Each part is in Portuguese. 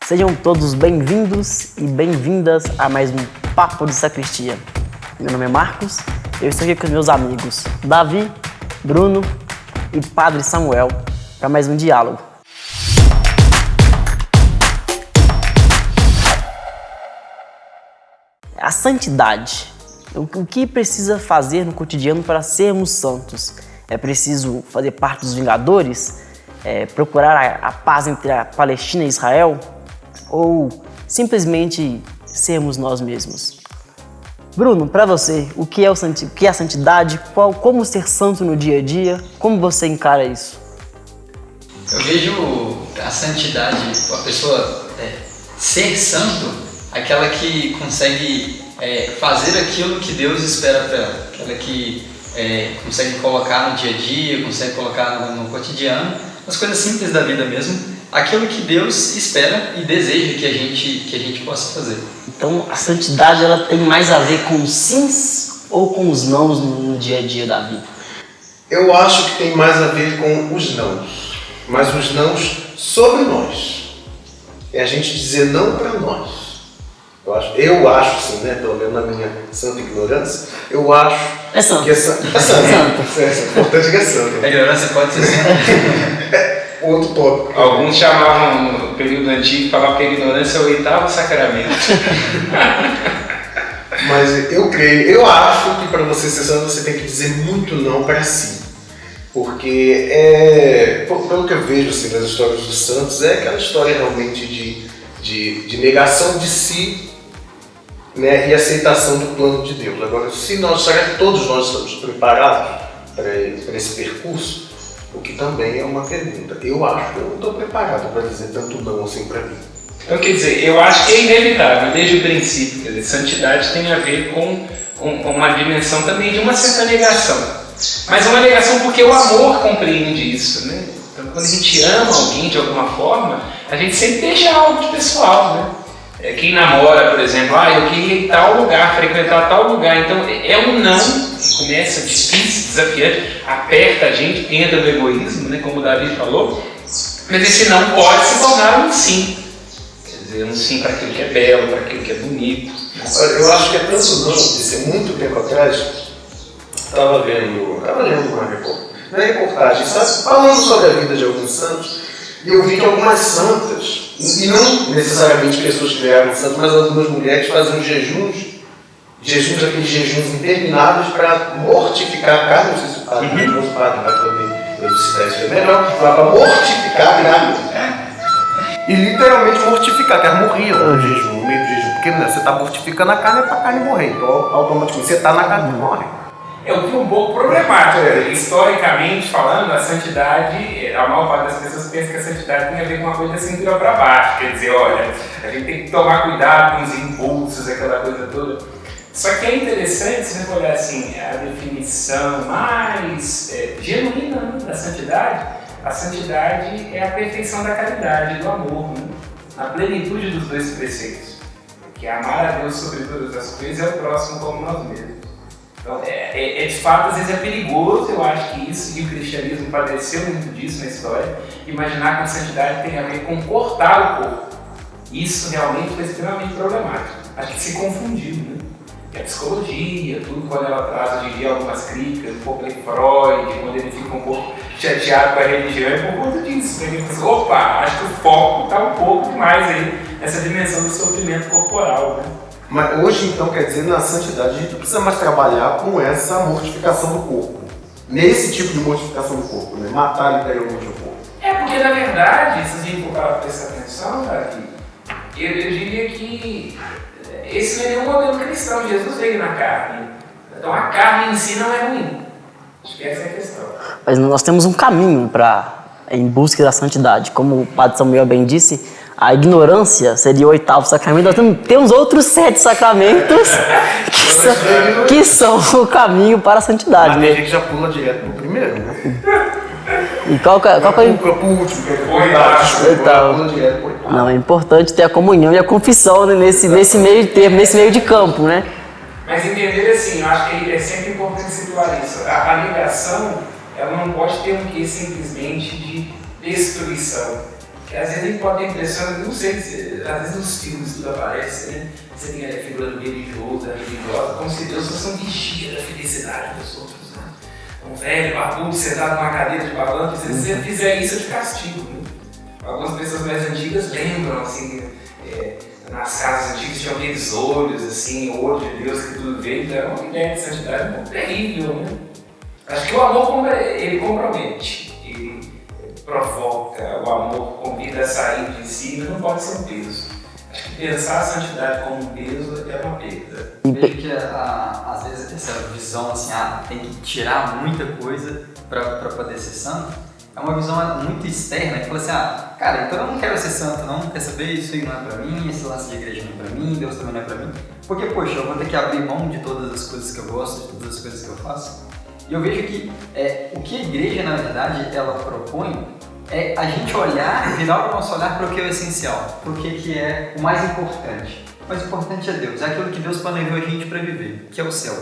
Sejam todos bem-vindos e bem-vindas a mais um Papo de Sacristia. Meu nome é Marcos, eu estou aqui com meus amigos Davi, Bruno e Padre Samuel para mais um diálogo. A santidade. O que precisa fazer no cotidiano para sermos santos? É preciso fazer parte dos Vingadores? Procurar a paz entre a Palestina e Israel? Ou simplesmente sermos nós mesmos? Bruno, para você, o que é a santidade? Como ser santo no dia a dia? Como você encara isso? Eu vejo a santidade, a pessoa ser santo, aquela que consegue fazer aquilo que Deus espera para ela, aquela que consegue colocar no dia a dia, consegue colocar no cotidiano, nas coisas simples da vida mesmo, aquilo que Deus espera e deseja que a gente possa fazer. Então a santidade ela tem mais a ver com os sims ou com os nãos no dia a dia da vida? Eu acho que tem mais a ver com os nãos, mas os nãos sobre nós. É a gente dizer não para nós. Eu acho assim, né? Pelo menos na minha santa ignorância, eu acho que é santo. É importante que é santo. A ignorância pode ser santa. Outro tópico. Alguns chamavam no período antigo, falavam que a ignorância é o 8º sacramento. Mas eu acho que para você ser santo você tem que dizer muito não para si. Porque pelo que eu vejo assim, nas histórias dos santos, é aquela história realmente de negação de si, né, e aceitação do plano de Deus. Agora, será que todos nós estamos preparados para esse percurso? O que também é uma pergunta. Eu acho que eu não estou preparado para dizer tanto não assim para mim. Então, quer dizer, eu acho que é inevitável, desde o princípio. Quer dizer, santidade tem a ver com uma dimensão também de uma certa negação. Mas uma negação porque o amor compreende isso, né? Então, quando a gente ama alguém de alguma forma, a gente sempre deixa algo de pessoal, né? Quem namora, por exemplo, eu queria ir em tal lugar, frequentar tal lugar. Então, é um não que começa difícil, desafiante, aperta a gente, entra no egoísmo, né, como o Davi falou. Mas esse não pode se tornar um sim. Quer dizer, um sim para aquilo que é belo, para aquilo que é bonito. Eu acho que é tanto não, isso muito tempo atrás, estava lendo uma reportagem, sabe, falando sobre a vida de alguns santos, e eu vi que algumas santas, e não necessariamente pessoas que vieram santas, mas algumas mulheres faziam jejuns, aqueles jejuns intermináveis para mortificar a carne. Não sei se o padre vai poder elucidar isso melhor, para mortificar a carne. E literalmente mortificar, que elas morriam no jejum, no meio do jejum, porque você está mortificando a carne, é para a carne morrer, então automaticamente você está na carne e morre. É um pouco problemático. Historicamente falando, a santidade, a maior parte das pessoas pensa que a santidade tem a ver com uma coisa da cintura para baixo. Quer dizer, olha, a gente tem que tomar cuidado com os impulsos, aquela coisa toda. Só que é interessante, se você olhar assim, a definição mais genuína da santidade, a santidade é a perfeição da caridade, do amor, né? Na plenitude dos dois preceitos. Que é amar a Deus sobre todas as coisas e ao próximo como nós mesmos. Então, de fato, às vezes é perigoso, eu acho que isso, e o cristianismo padeceu muito disso na história, imaginar que a santidade tem a ver com cortar o corpo. Isso realmente foi extremamente problemático. Acho que se confundiu, né? Que a psicologia, tudo, quando ela traz hoje em dia algumas críticas, um pouco de Freud, quando ele fica um pouco chateado com a religião, é por conta disso. Ele fala assim, opa, acho que o foco está um pouco mais aí nessa dimensão do sofrimento corporal, né? Mas hoje, então, quer dizer, na santidade, a gente não precisa mais trabalhar com essa mortificação do corpo. Nesse tipo de mortificação do corpo, né? Matar literalmente o corpo. Porque, na verdade, se a gente for prestar atenção, Davi, eu diria que esse não é nenhum modelo cristão. Jesus veio na carne. Então, a carne em si não é ruim. Acho que essa é a questão. Mas nós temos um caminho em busca da santidade. Como o Padre Samuel bem disse, a ignorância seria o 8º sacramento. Nós temos outros 7 sacramentos que são o caminho para a santidade. Mas tem gente que já pula direto no primeiro, né? E qual é o último, que pula direto pro 8º. Não, é importante ter a comunhão e a confissão, né, nesse meio termo, nesse meio de campo, né? Mas entender assim, eu acho que é sempre importante situar isso. A negação, ela não pode ter um quê simplesmente de destruição. Que às vezes a gente pode ter a impressão, não sei, às vezes nos filmes tudo aparece, né? Você tem a figura do religioso, da religiosa, como se Deus fosse um vigia da felicidade dos outros, né? Um velho, barbudo, sentado numa cadeira de balanço, se você fizer isso, eu te castigo, né? Algumas pessoas mais antigas lembram, assim, nas casas antigas tinham aqueles olhos, assim, o olho de Deus que tudo vê, então é uma ideia de santidade muito terrível, né? Acho que o amor, ele compromete, ele provoca, o amor convida a sair de si, mas não pode ser um peso. Acho que pensar a santidade como um peso é uma perda. Vejo que às vezes essa visão assim, tem que tirar muita coisa para poder ser santo, é uma visão muito externa, que fala assim, cara, então eu não quero ser santo não, quer saber, isso aí não é pra mim, esse lance de igreja não é pra mim, Deus também não é pra mim, porque, poxa, eu vou ter que abrir mão de todas as coisas que eu gosto, de todas as coisas que eu faço. E eu vejo que o que a igreja, na verdade, ela propõe é a gente olhar, virar o nosso olhar para o que é o essencial, para o que é o mais importante. O mais importante é Deus, é aquilo que Deus planejou a gente para viver, que é o céu.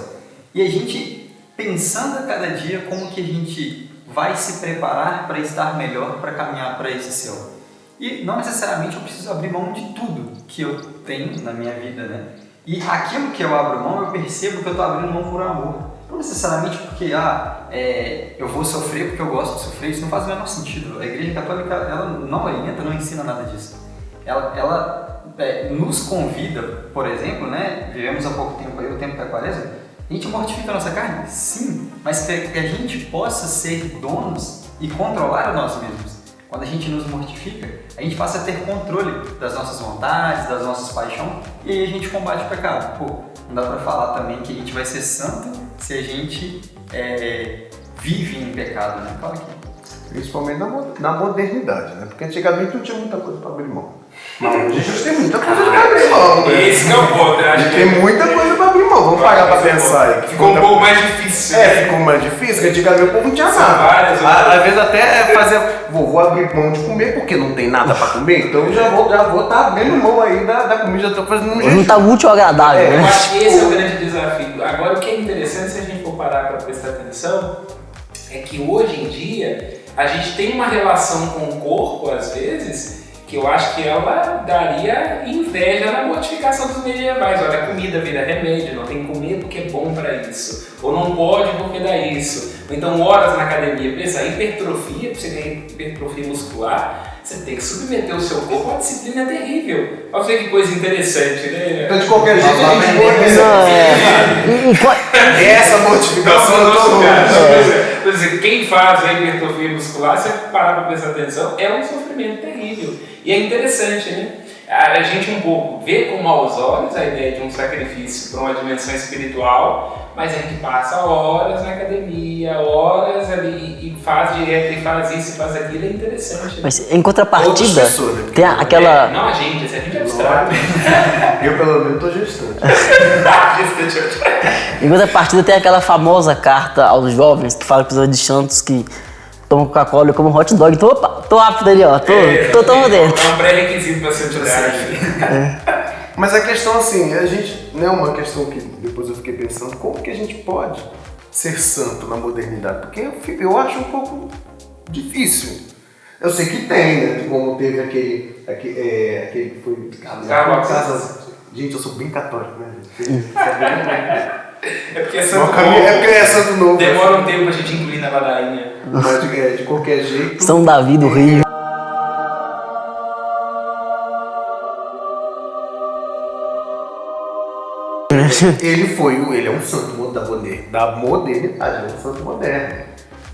E a gente pensando a cada dia como que a gente vai se preparar para estar melhor, para caminhar para esse céu. E não necessariamente eu preciso abrir mão de tudo que eu tenho na minha vida, né? E aquilo que eu abro mão, eu percebo que eu estou abrindo mão por amor. Não necessariamente porque eu vou sofrer porque eu gosto de sofrer, isso não faz o menor sentido. A Igreja Católica ela não orienta, não ensina nada disso. Ela nos convida, por exemplo, né? Vivemos há pouco tempo aí, o tempo da Quaresma, a gente mortifica a nossa carne? Sim, mas que a gente possa ser donos e controlar a nós mesmos. Quando a gente nos mortifica, a gente passa a ter controle das nossas vontades, das nossas paixões, e aí a gente combate o pecado. Pô, não dá pra falar também que a gente vai ser santo se a gente vive em pecado, né? Claro que Principalmente na modernidade, né? Porque antigamente não tinha muita coisa para abrir mão. Mas hoje a gente tem muita coisa para abrir mão, né? Esse que é o ponto, eu acho que tem muita coisa para abrir mão. Vamos parar para pensar aí. Ficou um pouco mais difícil. Ficou mais difícil, porque antigamente o povo não tinha nada. Às vezes até fazer, vou abrir mão de comer porque não tem nada para comer, então já vou estar abrindo mão aí da comida, já estou fazendo um jeito. Não tá útil ou agradável, né? Eu acho que esse é o grande desafio. Agora, o que é interessante, se a gente for parar para prestar atenção, é que hoje em dia a gente tem uma relação com o corpo, às vezes, que eu acho que ela daria inveja na modificação dos medievais. Olha, a comida vira remédio, não tem que comer porque é bom para isso. Ou não pode porque dá isso. Ou então horas na academia. Pensa, hipertrofia, para você ganhar hipertrofia muscular, você tem que submeter o seu corpo a uma disciplina terrível. Olha você que coisa interessante, né? Então de qualquer jeito a gente pode essa mortificação Por exemplo, quem faz a hipertrofia muscular, se você parar para prestar atenção, é um sofrimento terrível. E é interessante, né? A gente um pouco vê com maus olhos a ideia de um sacrifício para uma dimensão espiritual, mas a gente passa horas na academia, horas ali e faz dieta e faz isso e faz aquilo, é interessante. Mas em contrapartida, pessoas, né? tem aquela... Não, a gente é abstrato. Eu pelo menos tô gestante. Em contrapartida tem aquela famosa carta aos jovens que fala que precisa de santos que tomam Coca-Cola e comem hot dog. Então, opa, tô apto ali, ó. Tô dentro. É um pré-requisito pra santidade. Mas a questão assim, a gente, não é uma questão que depois eu fiquei pensando, como que a gente pode ser santo na modernidade? Porque eu acho um pouco difícil. Eu sei que tem, né? Como teve aquele que foi... Gente, eu sou bem católico, né? É porque é santo novo. É santo novo. Demora um tempo pra gente incluir na ladainha. Mas de qualquer jeito... São Davi do Rio. Ele é um santo da modernidade, ele é um santo moderno.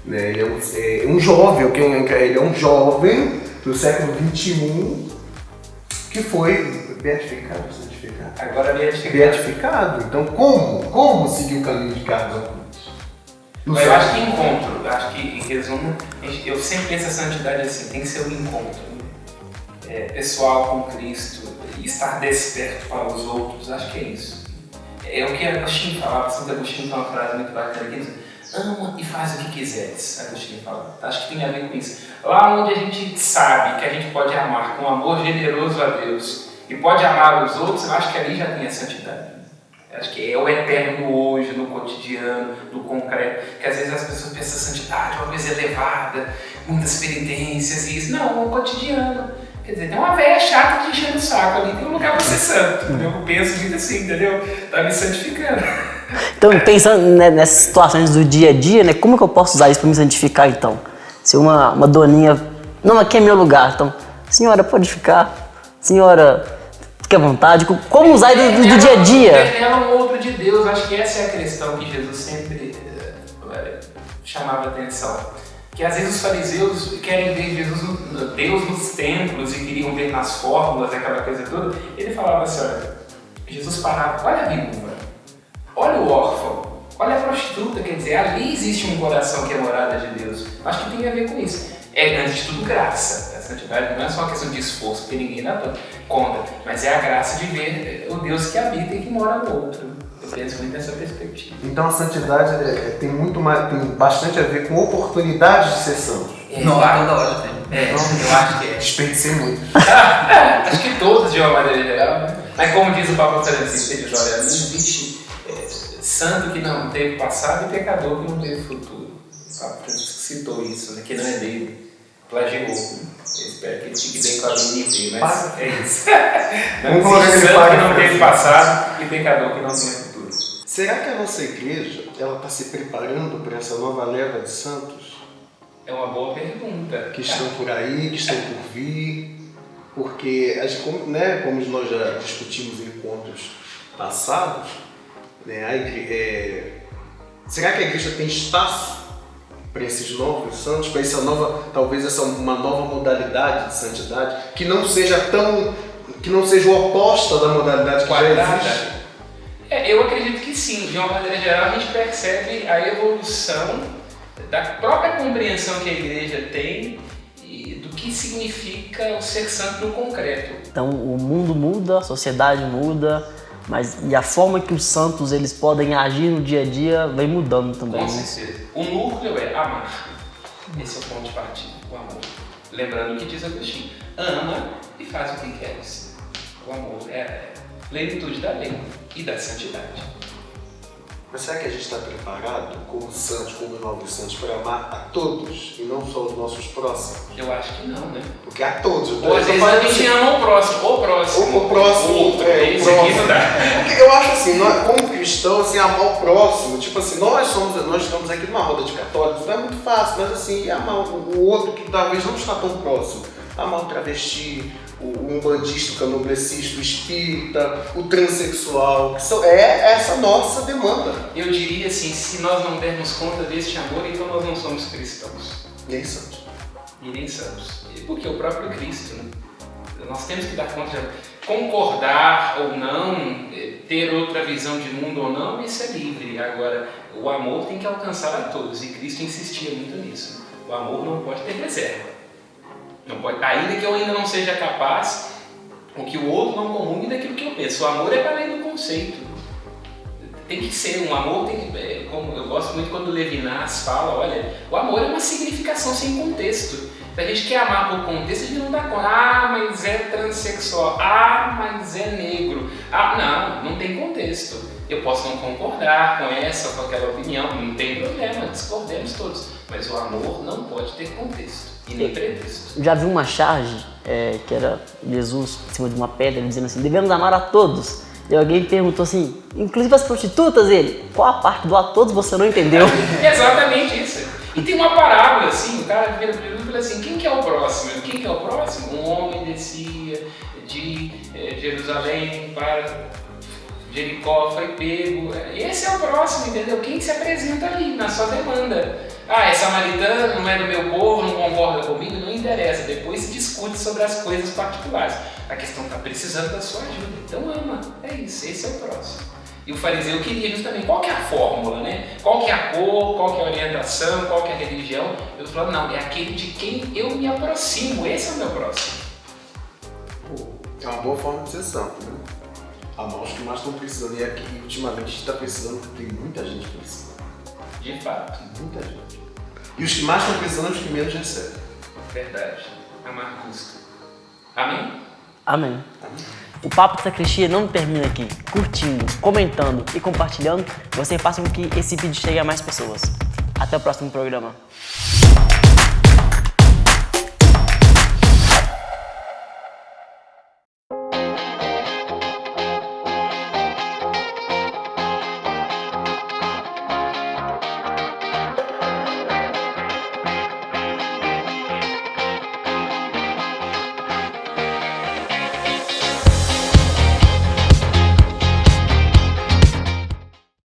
Né? Ele é um jovem, ele é um jovem do século XXI que foi beatificado, santificado. Agora beatificado. Então como seguir o caminho de Carlos Acutis? Mas eu acho que encontro, acho que em resumo, eu sempre penso a santidade assim, tem que ser um encontro pessoal com Cristo, estar desperto para os outros, acho que é isso. É o que Agostinho falava, Santo Agostinho tem uma frase muito bacana que diz: ama e faz o que quiseres, Agostinho fala. Acho que tem a ver com isso. Lá onde a gente sabe que a gente pode amar com amor generoso a Deus e pode amar os outros, eu acho que ali já tem a santidade. Acho que é o eterno no hoje, no cotidiano, no concreto, que às vezes as pessoas pensam a santidade é uma coisa elevada, muitas penitências e isso. Não, é o cotidiano. Quer dizer, tem uma velha chata te enchendo o saco ali, tem um lugar pra ser santo. Eu penso muito assim, entendeu? Tá me santificando. Então, pensando nessas situações do dia a dia, né, como que eu posso usar isso para me santificar, então? Se uma doninha, não, aqui é meu lugar, então, senhora, pode ficar, senhora, fique à vontade, como usar do dia a dia? Ela é um outro de Deus, acho que essa é a questão que Jesus sempre chamava atenção. Que às vezes os fariseus querem ver Deus nos templos e queriam ver nas fórmulas, aquela coisa toda. Ele falava assim, olha, Jesus parava, olha a viúva, olha o órfão, olha a prostituta, quer dizer, ali existe um coração que é morada de Deus. Acho que tem a ver com isso. É, antes de tudo, graça. A santidade não é só uma questão de esforço, porque ninguém dá conta, mas é a graça de ver o Deus que habita e que mora no outro. Eu penso muito nessa perspectiva. Então a santidade tem bastante a ver com oportunidades de ser santos. Não, toda hora tem. Eu acho que é. Desperdicei muito. Acho que todos, de uma maneira geral, né? Mas como diz o Papa Francisco, ele diz, olha, não existe santo que não teve passado e pecador que não teve futuro. O Papa Francisco citou isso, né? Que não é dele, plagiou. Eu espero que ele fique bem com a BNT, mas é isso. Não existe santo que não teve passado e pecador que não tem futuro. Será que a nossa igreja está se preparando para essa nova leva de santos? É uma boa pergunta. Que estão por aí, que estão por vir, porque, como nós já discutimos em encontros passados, né, será que a igreja tem espaço para esses novos santos, para uma nova modalidade de santidade, que não seja oposta da modalidade que já existe? Eu acredito que sim. De uma maneira geral, a gente percebe a evolução da própria compreensão que a igreja tem e do que significa o ser santo no concreto. Então o mundo muda, a sociedade muda, e a forma que os santos eles podem agir no dia a dia vem mudando também. Com certeza. O núcleo é amar. Esse é o ponto de partida, o amor. Lembrando o que diz Agostinho. Ama e faz o que queres. O amor é a plenitude da lei e da santidade. Mas será que a gente está preparado como santos, como novos santos, para amar a todos e não só os nossos próximos? Eu acho que não, né? Porque a todos. Ou às vezes a gente ama o próximo. O próximo. O outro. Esse aqui não dá. Porque eu acho assim, como cristão, assim, amar o próximo, tipo assim, nós estamos aqui numa roda de católicos, não é muito fácil, mas assim, amar o outro que talvez não está tão próximo. Amar o travesti, o umbandista, o candomblessista, o espírita, o transexual, que é essa nossa demanda. Eu diria assim, se nós não dermos conta deste amor, então nós não somos cristãos. Nem santos. E nem santos. Porque o próprio Cristo, né? Nós temos que dar conta de concordar ou não, ter outra visão de mundo ou não, isso é livre. Agora, o amor tem que alcançar a todos, e Cristo insistia muito nisso. O amor não pode ter reserva. Não pode, ainda que eu ainda não seja capaz, ou que o outro não comungue daquilo que eu penso. O amor é para além do conceito. Tem que ser, um amor tem, como eu gosto muito quando o Levinas fala, olha, o amor é uma significação sem contexto. Se a gente quer amar por contexto, a gente não dá conta. Mas é transexual. Mas é negro. Não tem contexto. Eu posso não concordar com essa ou com aquela opinião, não tem problema, discordemos todos. Mas o amor não pode ter contexto. E nem pretexto. Já vi uma charge que era Jesus em cima de uma pedra dizendo assim, devemos amar a todos. E alguém perguntou assim, inclusive as prostitutas, qual a parte do a todos você não entendeu? Exatamente isso. E tem uma parábola assim, o cara vira para Jesus e fala assim, quem que é o próximo? Quem que é o próximo? Um homem descia de Jerusalém para Jericó, foi pego. Esse é o próximo, entendeu? Quem se apresenta ali na sua demanda. É samaritano, não é do meu povo, não concorda comigo, não interessa. Depois se discute sobre as coisas particulares. A questão está precisando da sua ajuda. Então ama. É isso, esse é o próximo. E o fariseu queria justamente, qual que é a fórmula, né? Qual que é a cor, qual que é a orientação, qual que é a religião? Eu falo, não, é aquele de quem eu me aproximo. Esse é o meu próximo. É uma boa forma de ser santo, né? Amar os que mais estão precisando. E aqui, ultimamente, a gente está precisando, porque tem muita gente precisando. De fato. Muita gente. E os que mais estão precisando são os que menos recebem. Verdade. Amar custa. Amém? Amém. O Papo de Sacristia não termina aqui. Curtindo, comentando e compartilhando, você faça com que esse vídeo chegue a mais pessoas. Até o próximo programa.